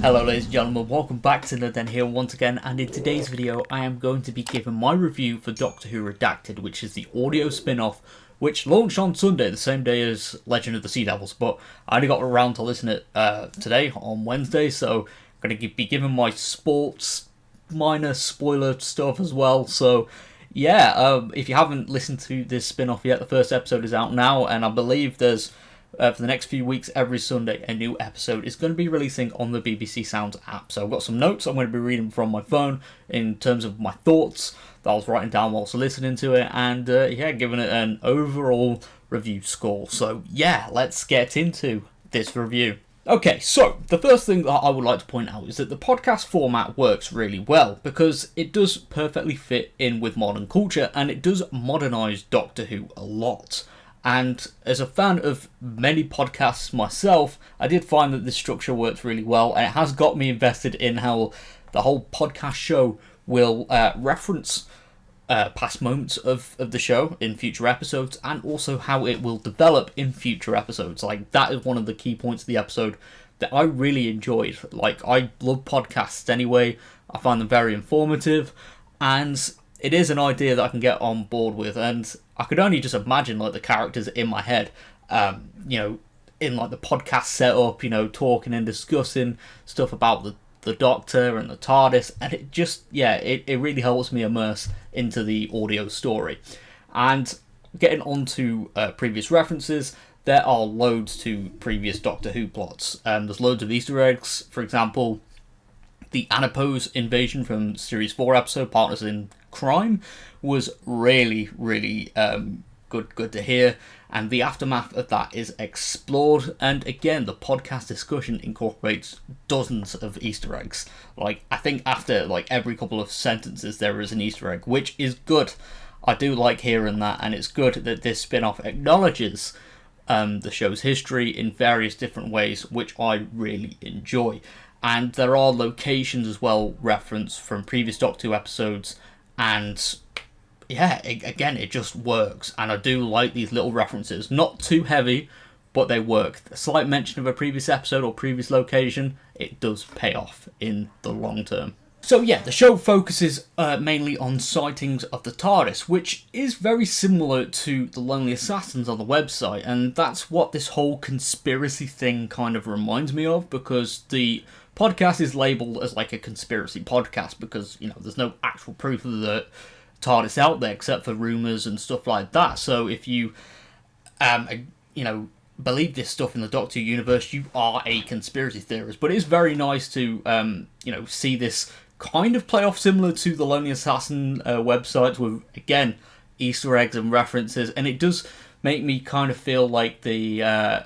Hello ladies and gentlemen, welcome back to Nerd Den here once again, and in today's video I am going to be giving my review for Doctor Who Redacted, which is the audio spin-off which launched on Sunday, the same day as Legend of the Sea Devils, but I only got around to listen to it today, on Wednesday, so I'm going to be giving my sports minor spoiler stuff as well. So yeah, if you haven't listened to this spin-off yet, the first episode is out now, and I believe there's for the next few weeks, every Sunday, a new episode is going to be releasing on the BBC Sounds app. So I've got some notes I'm going to be reading from my phone in terms of my thoughts that I was writing down whilst listening to it, and giving it an overall review score. So yeah, let's get into this review. Okay, so the first thing that I would like to point out is that the podcast format works really well because it does perfectly fit in with modern culture, and it does modernise Doctor Who a lot. And as a fan of many podcasts myself, I did find that this structure works really well, and it has got me invested in how the whole podcast show will reference past moments of the show in future episodes, and also how it will develop in future episodes. Like, that is one of the key points of the episode that I really enjoyed. Like, I love podcasts anyway, I find them very informative, and it is an idea that I can get on board with, and I could only just imagine like the characters in my head, in like the podcast setup, talking and discussing stuff about the Doctor and the TARDIS, and it just, it really helps me immerse into the audio story. And getting on to previous references, there are loads to previous Doctor Who plots. There's loads of Easter eggs, for example, the Adipose invasion from Series 4 episode, Partners in Crime, was really, really good to hear, and the aftermath of that is explored, and again, the podcast discussion incorporates dozens of Easter eggs. Like, I think after like every couple of sentences there is an Easter egg, which is good. I do like hearing that, and it's good that this spin-off acknowledges the show's history in various different ways, which I really enjoy. And there are locations as well referenced from previous Doctor Who episodes, and again, it just works, and I do like these little references. Not too heavy, but they work. A slight mention of a previous episode or previous location, it does pay off in the long term. So yeah, the show focuses mainly on sightings of the TARDIS, which is very similar to The Lonely Assassins on the website, and that's what this whole conspiracy thing kind of reminds me of, because the podcast is labelled as like a conspiracy podcast because, there's no actual proof of the TARDIS out there except for rumours and stuff like that. So if you, believe this stuff in the Doctor Who universe, you are a conspiracy theorist. But it's very nice to, see this kind of play off similar to the Lonely Assassin websites with, again, Easter eggs and references. And it does make me kind of feel like the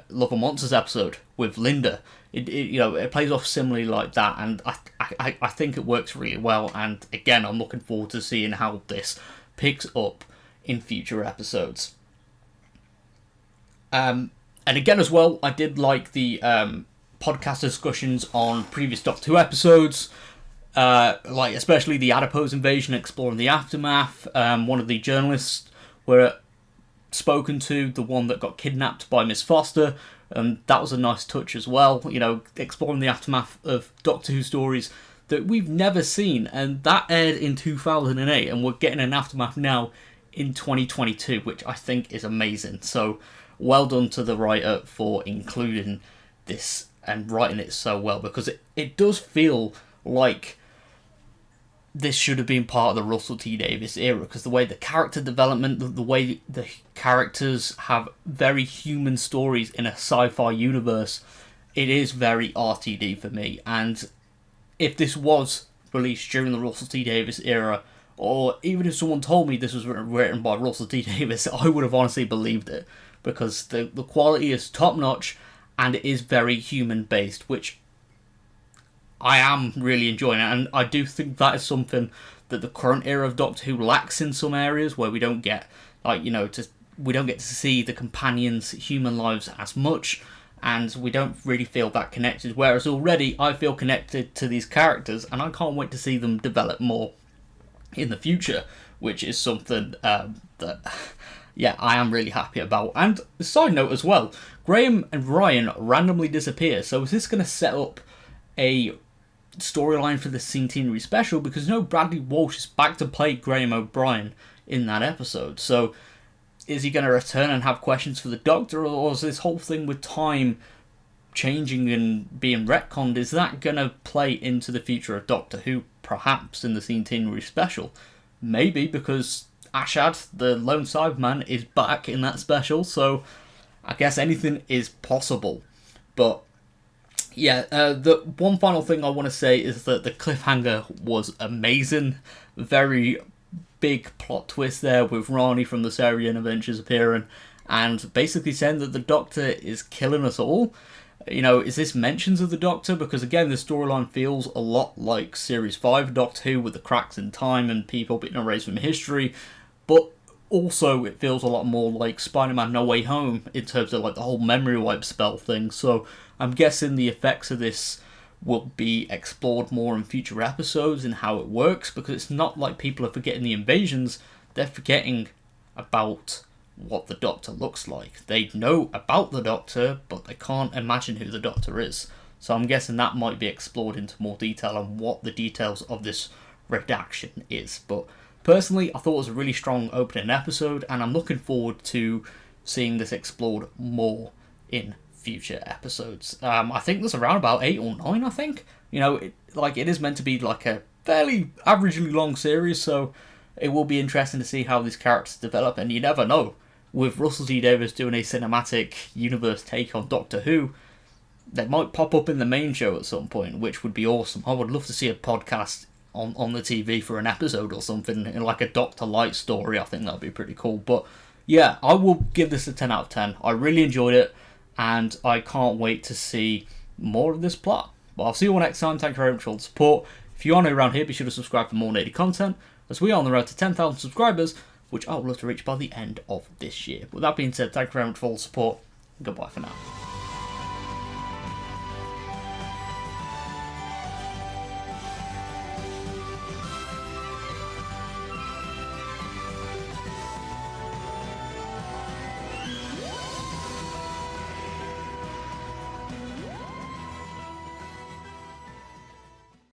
Love and Monsters episode with Linda. It plays off similarly like that, and I think it works really well. And again, I'm looking forward to seeing how this picks up in future episodes. And again as well, I did like the podcast discussions on previous Doctor Who episodes, like especially the Adipose invasion, exploring the aftermath. One of the journalists were spoken to, the one that got kidnapped by Miss Foster. That was a nice touch as well, exploring the aftermath of Doctor Who stories that we've never seen, and that aired in 2008, and we're getting an aftermath now in 2022, which I think is amazing. So well done to the writer for including this and writing it so well, because it does feel like this should have been part of the Russell T Davies era, because the way the character development, the way the characters have very human stories in a sci-fi universe, it is very RTD for me. And if this was released during the Russell T Davies era, or even if someone told me this was written by Russell T Davies, I would have honestly believed it, because the quality is top-notch, and it is very human-based, which I am really enjoying it, and I do think that is something that the current era of Doctor Who lacks in some areas, where we don't get, we don't get to see the companions' human lives as much, and we don't really feel that connected, whereas already I feel connected to these characters, and I can't wait to see them develop more in the future, which is something that I am really happy about. And a side note as well, Graham and Ryan randomly disappear, so is this going to set up a storyline for the centenary special, because Bradley Walsh is back to play Graham O'Brien in that episode. So is he going to return and have questions for the Doctor, or is this whole thing with time changing and being retconned, is that going to play into the future of Doctor Who, perhaps in the centenary special? Maybe, because Ashad, the lone Cyberman, is back in that special, so I guess anything is possible. But yeah, the one final thing I want to say is that the cliffhanger was amazing. Very big plot twist there with Rani from the Sarian Adventures appearing and basically saying that the Doctor is killing us all. Is this mentions of the Doctor? Because again, the storyline feels a lot like Series 5 Doctor Who, with the cracks in time and people being erased from history, but also it feels a lot more like Spider-Man No Way Home in terms of like the whole memory wipe spell thing. So I'm guessing the effects of this will be explored more in future episodes and how it works, because it's not like people are forgetting the invasions, they're forgetting about what the Doctor looks like. They know about the Doctor, but they can't imagine who the Doctor is. So I'm guessing that might be explored into more detail on what the details of this redaction is. But personally, I thought it was a really strong opening episode, and I'm looking forward to seeing this explored more in future episodes. I think there's around about 8 or 9, I think. It is meant to be like a fairly averagely long series, so it will be interesting to see how these characters develop, and you never know. With Russell T Davies doing a cinematic universe take on Doctor Who, they might pop up in the main show at some point, which would be awesome. I would love to see a podcast on the TV for an episode or something, in like a Doctor Light story. I think that would be pretty cool. But yeah, I will give this a 10 out of 10. I really enjoyed it, and I can't wait to see more of this plot. But I'll see you all next time. Thank you very much for all the support. If you are new around here, be sure to subscribe for more nerdy content, as we are on the road to 10,000 subscribers, which I would love to reach by the end of this year. With that being said, thank you very much for all the support. Goodbye for now.